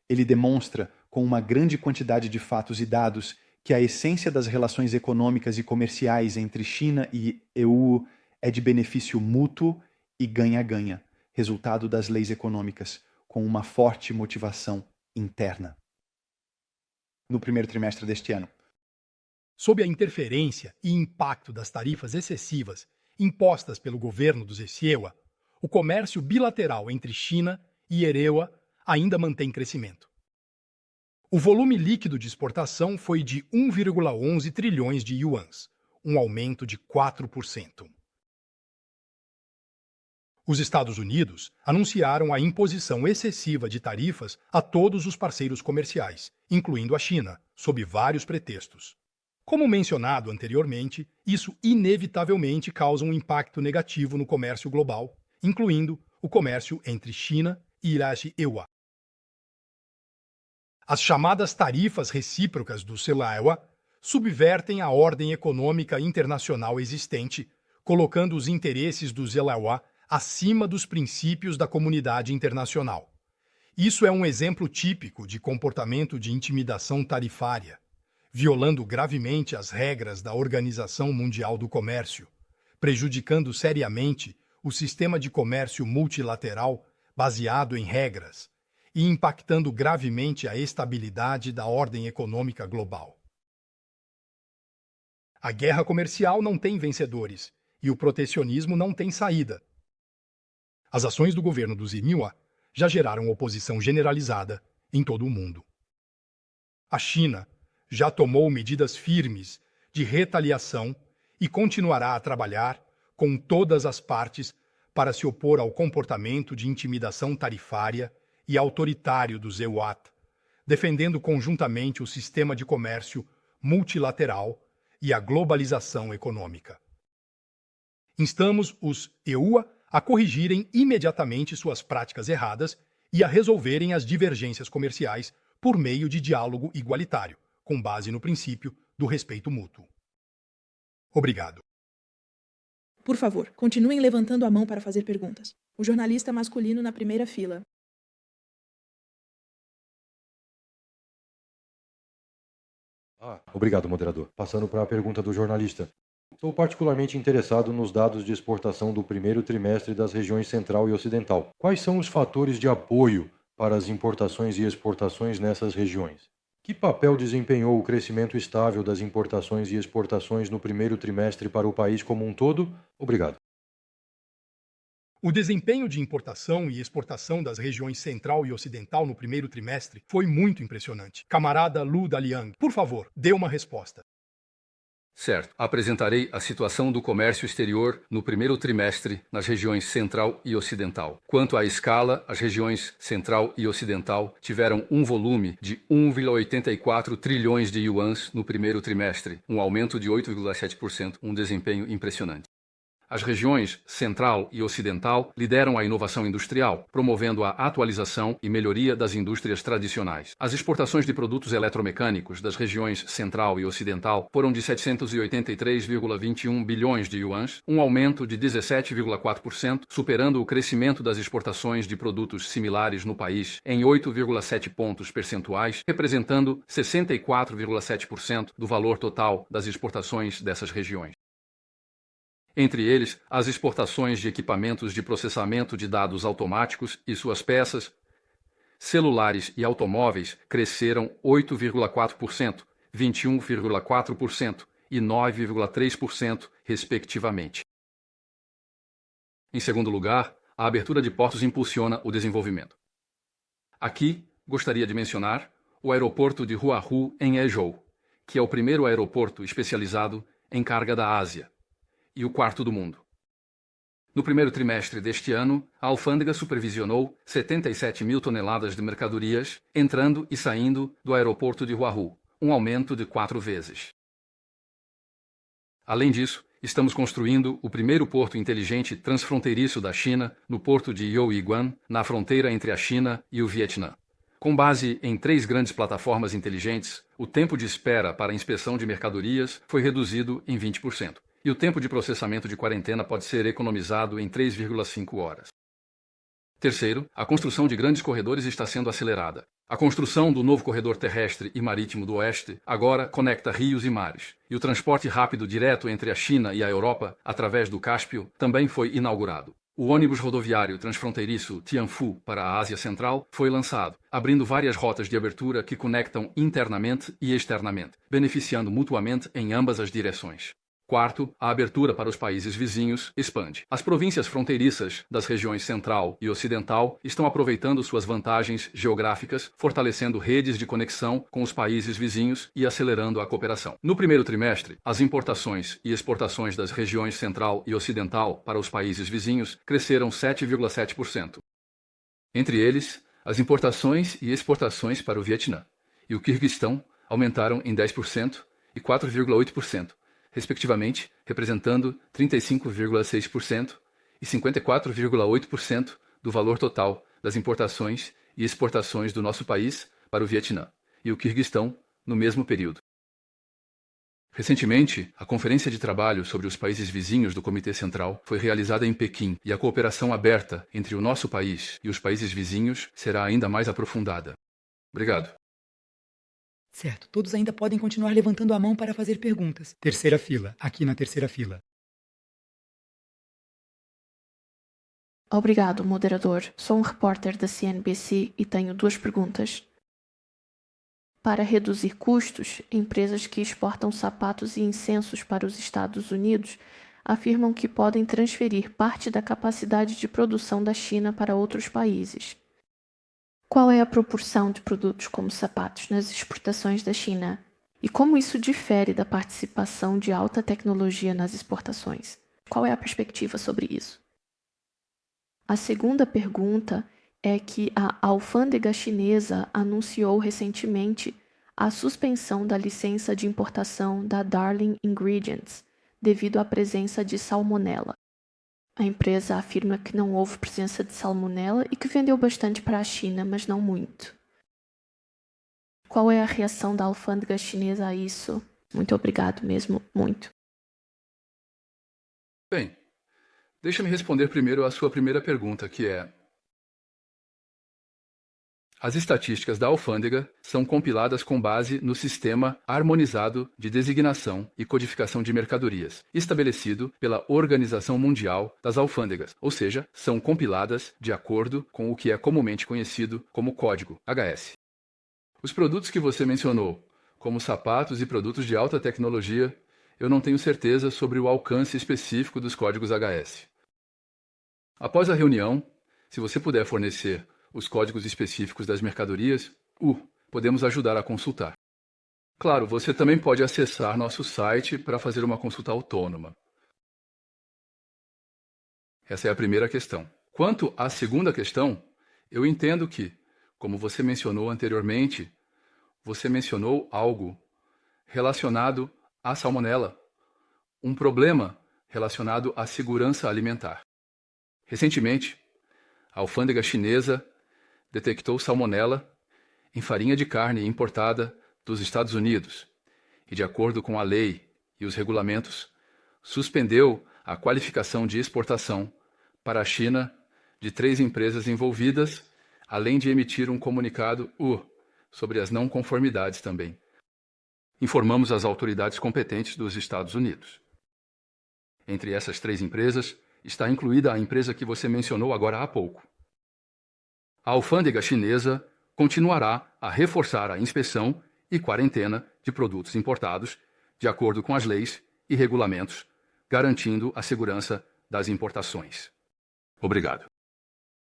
ele demonstra, com uma grande quantidade de fatos e dados, que a essência das relações econômicas e comerciais entre China e EU é de benefício mútuo e ganha-ganha, resultado das leis econômicas, com uma forte motivação interna. No primeiro trimestre deste ano. Sob a interferência e impacto das tarifas excessivas impostas pelo governo dos EUA, o comércio bilateral entre China e EUA ainda mantém crescimento. O volume líquido de exportação foi de 1,11 trilhões de yuans, um aumento de 4%. Os Estados Unidos anunciaram a imposição excessiva de tarifas a todos os parceiros comerciais, incluindo a China, sob vários pretextos. Como mencionado anteriormente, isso inevitavelmente causa um impacto negativo no comércio global, incluindo o comércio entre China e EUA. As chamadas tarifas recíprocas do EUA subvertem a ordem econômica internacional existente, colocando os interesses dos EUA acima dos princípios da comunidade internacional. Isso é um exemplo típico de comportamento de intimidação tarifária, violando gravemente as regras da Organização Mundial do Comércio, prejudicando seriamente o sistema de comércio multilateral baseado em regras e impactando gravemente a estabilidade da ordem econômica global. A guerra comercial não tem vencedores e o protecionismo não tem saída. As ações do governo dos EUA já geraram oposição generalizada em todo o mundo. A China já tomou medidas firmes de retaliação e continuará a trabalhar com todas as partes para se opor ao comportamento de intimidação tarifária e autoritário dos EUAT, defendendo conjuntamente o sistema de comércio multilateral e a globalização econômica. Instamos os EUA a corrigirem imediatamente suas práticas erradas e a resolverem as divergências comerciais por meio de diálogo igualitário, com base no princípio do respeito mútuo. Obrigado. Por favor, continuem levantando a mão para fazer perguntas. O jornalista masculino na primeira fila. Obrigado, moderador. Passando para a pergunta do jornalista. Estou particularmente interessado nos dados de exportação do primeiro trimestre das regiões Central e Ocidental. Quais são os fatores de apoio para as importações e exportações nessas regiões? Que papel desempenhou o crescimento estável das importações e exportações no primeiro trimestre para o país como um todo? Obrigado. O desempenho de importação e exportação das regiões Central e Ocidental no primeiro trimestre foi muito impressionante. Camarada Lu Daliang, por favor, dê uma resposta. Certo. Apresentarei a situação do comércio exterior no primeiro trimestre nas regiões Central e Ocidental. Quanto à escala, as regiões Central e Ocidental tiveram um volume de 1,84 trilhões de yuans no primeiro trimestre, um aumento de 8,7%, um desempenho impressionante. As regiões Central e Ocidental lideram a inovação industrial, promovendo a atualização e melhoria das indústrias tradicionais. As exportações de produtos eletromecânicos das regiões Central e Ocidental foram de 783,21 bilhões de yuans, um aumento de 17,4%, superando o crescimento das exportações de produtos similares no país em 8,7 pontos percentuais, representando 64,7% do valor total das exportações dessas regiões. Entre eles, as exportações de equipamentos de processamento de dados automáticos e suas peças, celulares e automóveis cresceram 8,4%, 21,4% e 9,3%, respectivamente. Em segundo lugar, a abertura de portos impulsiona o desenvolvimento. Aqui, gostaria de mencionar o aeroporto de Huahu, em Ezhou, que é o primeiro aeroporto especializado em carga da Ásia, e o quarto do mundo. No primeiro trimestre deste ano, a alfândega supervisionou 77 mil toneladas de mercadorias entrando e saindo do aeroporto de Huahu, um aumento de 4 vezes. Além disso, estamos construindo o primeiro porto inteligente transfronteiriço da China no porto de Youiguan, na fronteira entre a China e o Vietnã. Com base em 3 grandes plataformas inteligentes, o tempo de espera para a inspeção de mercadorias foi reduzido em 20%. E o tempo de processamento de quarentena pode ser economizado em 3,5 horas. Terceiro, a construção de grandes corredores está sendo acelerada. A construção do novo corredor terrestre e marítimo do Oeste agora conecta rios e mares. E o transporte rápido direto entre a China e a Europa, através do Cáspio, também foi inaugurado. O ônibus rodoviário transfronteiriço Tianfu para a Ásia Central foi lançado, abrindo várias rotas de abertura que conectam internamente e externamente, beneficiando mutuamente em ambas as direções. Quarto, a abertura para os países vizinhos expande. As províncias fronteiriças das regiões Central e Ocidental estão aproveitando suas vantagens geográficas, fortalecendo redes de conexão com os países vizinhos e acelerando a cooperação. No primeiro trimestre, as importações e exportações das regiões Central e Ocidental para os países vizinhos cresceram 7,7%. Entre eles, as importações e exportações para o Vietnã e o Quirguistão aumentaram em 10% e 4,8%. Respectivamente, representando 35,6% e 54,8% do valor total das importações e exportações do nosso país para o Vietnã e o Quirguistão no mesmo período. Recentemente, a Conferência de Trabalho sobre os Países Vizinhos do Comitê Central foi realizada em Pequim e a cooperação aberta entre o nosso país e os países vizinhos será ainda mais aprofundada. Obrigado. Certo, todos ainda podem continuar levantando a mão para fazer perguntas. Terceira fila, aqui na terceira fila. Obrigado, moderador. Sou um repórter da CNBC e tenho 2 perguntas. Para reduzir custos, empresas que exportam sapatos e incensos para os Estados Unidos afirmam que podem transferir parte da capacidade de produção da China para outros países. Qual é a proporção de produtos como sapatos nas exportações da China? E como isso difere da participação de alta tecnologia nas exportações? Qual é a perspectiva sobre isso? A segunda pergunta é que a alfândega chinesa anunciou recentemente a suspensão da licença de importação da Darling Ingredients devido à presença de salmonela. A empresa afirma que não houve presença de salmonela e que vendeu bastante para a China, mas não muito. Qual é a reação da alfândega chinesa a isso? Muito obrigado mesmo, muito. Bem, deixa-me responder primeiro à sua primeira pergunta, que é: as estatísticas da alfândega são compiladas com base no Sistema Harmonizado de Designação e Codificação de Mercadorias, estabelecido pela Organização Mundial das Alfândegas, ou seja, são compiladas de acordo com o que é comumente conhecido como Código HS. Os produtos que você mencionou, como sapatos e produtos de alta tecnologia, eu não tenho certeza sobre o alcance específico dos códigos HS. Após a reunião, se você puder fornecer os códigos específicos das mercadorias, podemos ajudar a consultar. Claro, você também pode acessar nosso site para fazer uma consulta autônoma. Essa é a primeira questão. Quanto à segunda questão, eu entendo que, como você mencionou anteriormente, você mencionou algo relacionado à salmonela, um problema relacionado à segurança alimentar. Recentemente, a alfândega chinesa detectou salmonela em farinha de carne importada dos Estados Unidos e, de acordo com a lei e os regulamentos, suspendeu a qualificação de exportação para a China de 3 empresas envolvidas, além de emitir um comunicado sobre as não conformidades também. Informamos as autoridades competentes dos Estados Unidos. Entre essas 3 empresas está incluída a empresa que você mencionou agora há pouco. A alfândega chinesa continuará a reforçar a inspeção e quarentena de produtos importados, de acordo com as leis e regulamentos, garantindo a segurança das importações. Obrigado.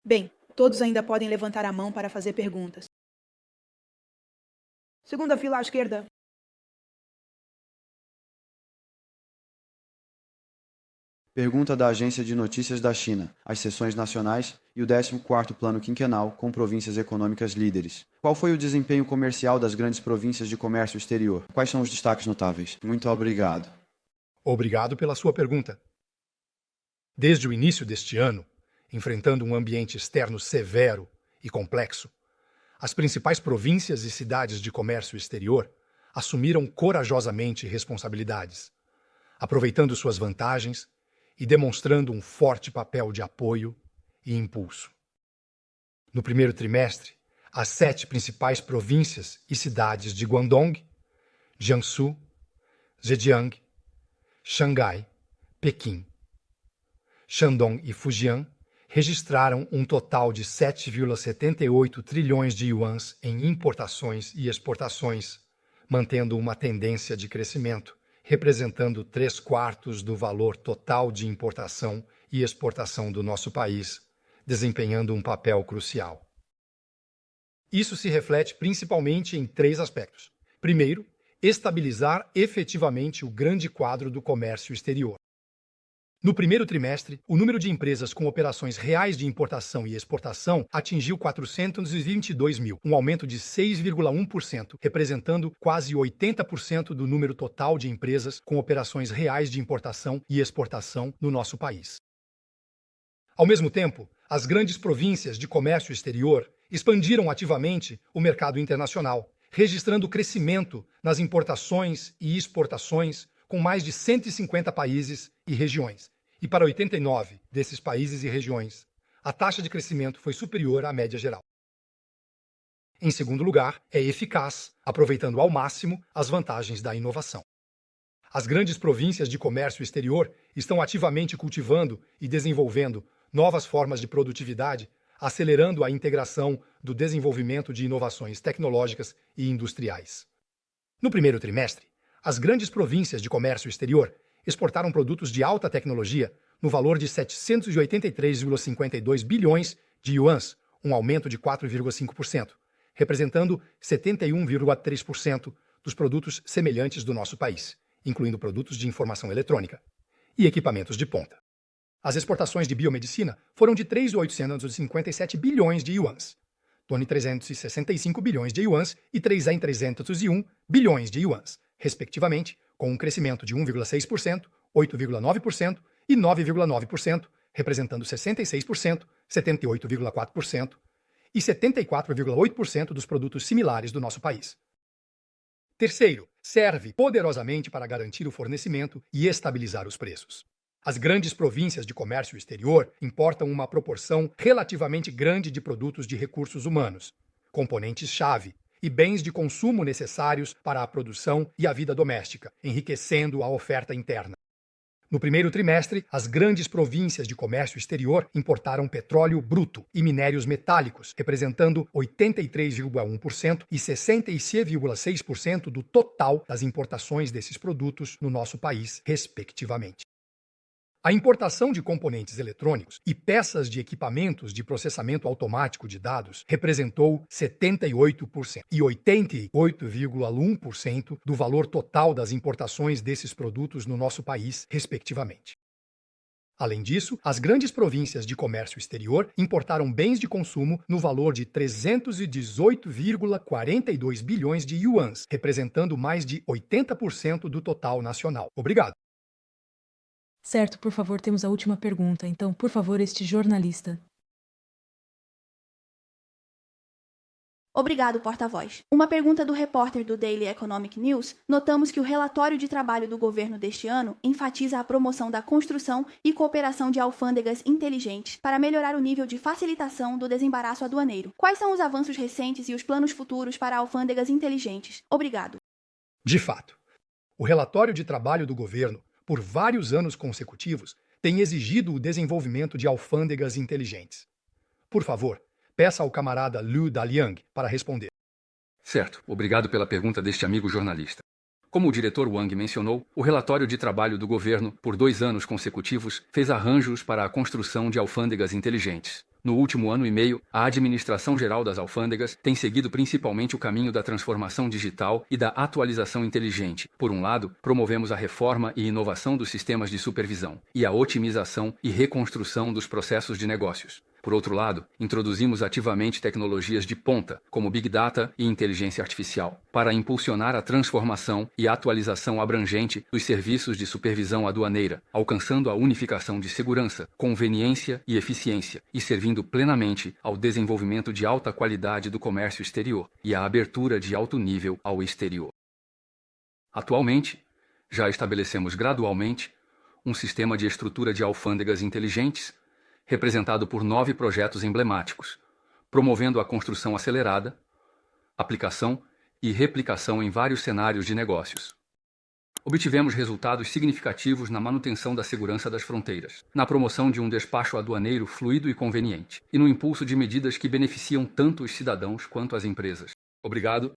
Bem, todos ainda podem levantar a mão para fazer perguntas. Segunda fila à esquerda. Pergunta da Agência de Notícias da China, as sessões nacionais e o 14º Plano Quinquenal com províncias econômicas líderes. Qual foi o desempenho comercial das grandes províncias de comércio exterior? Quais são os destaques notáveis? Muito obrigado. Obrigado pela sua pergunta. Desde o início deste ano, enfrentando um ambiente externo severo e complexo, as principais províncias e cidades de comércio exterior assumiram corajosamente responsabilidades, aproveitando suas vantagens e demonstrando um forte papel de apoio e impulso. No primeiro trimestre, as 7 principais províncias e cidades de Guangdong, Jiangsu, Zhejiang, Xangai, Pequim, Shandong e Fujian registraram um total de 7,78 trilhões de yuans em importações e exportações, mantendo uma tendência de crescimento, representando 3/4 do valor total de importação e exportação do nosso país, desempenhando um papel crucial. Isso se reflete principalmente em 3 aspectos. Primeiro, estabilizar efetivamente o grande quadro do comércio exterior. No primeiro trimestre, o número de empresas com operações reais de importação e exportação atingiu 422 mil, um aumento de 6,1%, representando quase 80% do número total de empresas com operações reais de importação e exportação no nosso país. Ao mesmo tempo, as grandes províncias de comércio exterior expandiram ativamente o mercado internacional, registrando crescimento nas importações e exportações com mais de 150 países e regiões. E para 89 desses países e regiões, a taxa de crescimento foi superior à média geral. Em segundo lugar, é eficaz, aproveitando ao máximo as vantagens da inovação. As grandes províncias de comércio exterior estão ativamente cultivando e desenvolvendo novas formas de produtividade, acelerando a integração do desenvolvimento de inovações tecnológicas e industriais. No primeiro trimestre, as grandes províncias de comércio exterior exportaram produtos de alta tecnologia no valor de 783,52 bilhões de yuans, um aumento de 4,5%, representando 71,3% dos produtos semelhantes do nosso país, incluindo produtos de informação eletrônica e equipamentos de ponta. As exportações de biomedicina foram de 3.857 bilhões de yuans, 365 bilhões de yuans e 301 bilhões de yuans, respectivamente, com um crescimento de 1,6%, 8,9% e 9,9%, representando 66%, 78,4% e 74,8% dos produtos similares do nosso país. Terceiro, serve poderosamente para garantir o fornecimento e estabilizar os preços. As grandes províncias de comércio exterior importam uma proporção relativamente grande de produtos de recursos humanos, componentes-chave e bens de consumo necessários para a produção e a vida doméstica, enriquecendo a oferta interna. No primeiro trimestre, as grandes províncias de comércio exterior importaram petróleo bruto e minérios metálicos, representando 83,1% e 66,6% do total das importações desses produtos no nosso país, respectivamente. A importação de componentes eletrônicos e peças de equipamentos de processamento automático de dados representou 78% e 88,1% do valor total das importações desses produtos no nosso país, respectivamente. Além disso, as grandes províncias de comércio exterior importaram bens de consumo no valor de 318,42 bilhões de yuans, representando mais de 80% do total nacional. Obrigado. Certo, por favor, temos a última pergunta. Então, por favor, este jornalista. Obrigado, porta-voz. Uma pergunta do repórter do Daily Economic News. Notamos que o relatório de trabalho do governo deste ano enfatiza a promoção da construção e cooperação de alfândegas inteligentes para melhorar o nível de facilitação do desembaraço aduaneiro. Quais são os avanços recentes e os planos futuros para alfândegas inteligentes? Obrigado. De fato, o relatório de trabalho do governo, por vários anos consecutivos, tem exigido o desenvolvimento de alfândegas inteligentes. Por favor, peça ao camarada Liu Daliang para responder. Certo, obrigado pela pergunta deste amigo jornalista. Como o diretor Wang mencionou, o relatório de trabalho do governo, por 2 anos consecutivos, fez arranjos para a construção de alfândegas inteligentes. No último ano e meio, a Administração Geral das Alfândegas tem seguido principalmente o caminho da transformação digital e da atualização inteligente. Por um lado, promovemos a reforma e inovação dos sistemas de supervisão e a otimização e reconstrução dos processos de negócios. Por outro lado, introduzimos ativamente tecnologias de ponta, como Big Data e inteligência artificial, para impulsionar a transformação e atualização abrangente dos serviços de supervisão aduaneira, alcançando a unificação de segurança, conveniência e eficiência, e servindo plenamente ao desenvolvimento de alta qualidade do comércio exterior e à abertura de alto nível ao exterior. Atualmente, já estabelecemos gradualmente um sistema de estrutura de alfândegas inteligentes representado por 9 projetos emblemáticos, promovendo a construção acelerada, aplicação e replicação em vários cenários de negócios. Obtivemos resultados significativos na manutenção da segurança das fronteiras, na promoção de um despacho aduaneiro fluido e conveniente, e no impulso de medidas que beneficiam tanto os cidadãos quanto as empresas. Obrigado.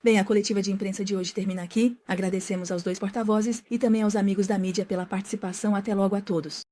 Bem, a coletiva de imprensa de hoje termina aqui. Agradecemos aos 2 porta-vozes e também aos amigos da mídia pela participação. Até logo a todos.